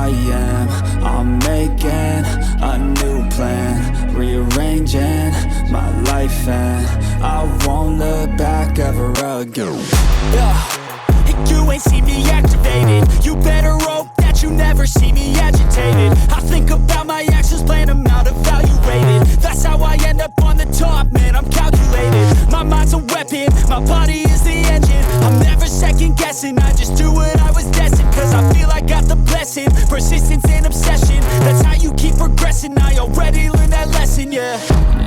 I am. I'm making a new plan, rearranging my life, and I won't look back ever again. You ain't see me activated. You better hope that you never see me agitated. I think about my actions, plan them out, evaluated. That's how I end up on the top, man, I'm calculated. My mind's a weapon, my body is the engine. I'm never second guessing, I just do what I was destined. Cause I feel I got the blessing, persistence and obsession. That's how you keep progressing, I already learned that lesson, yeah.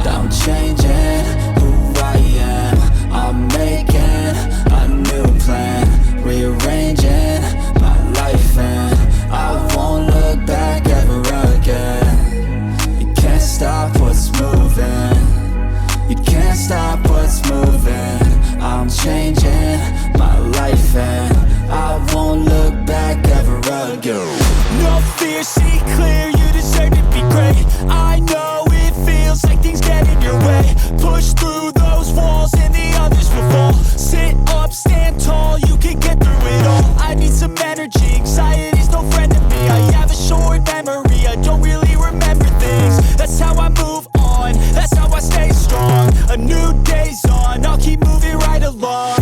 I'm changing who I am. I'm making a new plan, rearranging my life, and I won't look back ever again. You can't stop what's moving. You can't stop what's moving. I'm changing my life, and I won't look back ever again. No fear, see clear, you deserve to be great. I know it feels like things get in your way. Push through those walls and the others will fall. Sit up, stand tall, you can get through it all. I need some energy, anxiety's no friend to me. I have a short memory, I don't really remember things. That's how I move on, that's how I stay strong. A new day's on, I'll keep moving right along.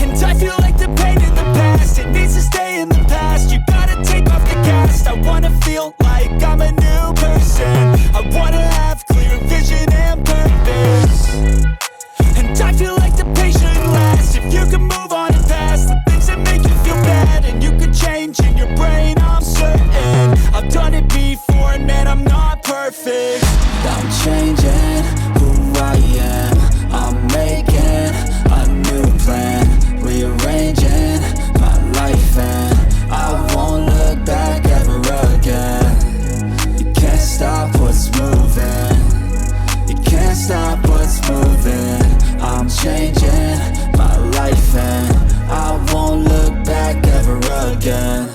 And I feel like the pain in the past, it needs to stay in the past. You gotta take off the cast. I wanna feel like I'm a new person. I wanna have clear vision and purpose. And I feel like the pain shouldn't last. If you can move on and past the things that make you feel bad, and you can change in your brain, I'm certain. I've done it before and man, I'm not perfect. I'm changing who I am. I'm making a new plan, rearranging my life, and I won't look back ever again. You can't stop what's moving. You can't stop what's moving. I'm changing my life, and I won't look back ever again.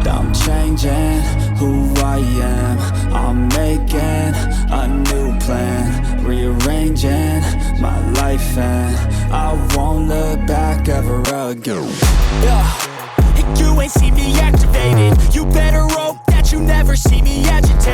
I'm changing who I am. I'm making a new plan, rearranging my life, and I won't look back ever again. You ain't see me activated. You better hope that you never see me agitated.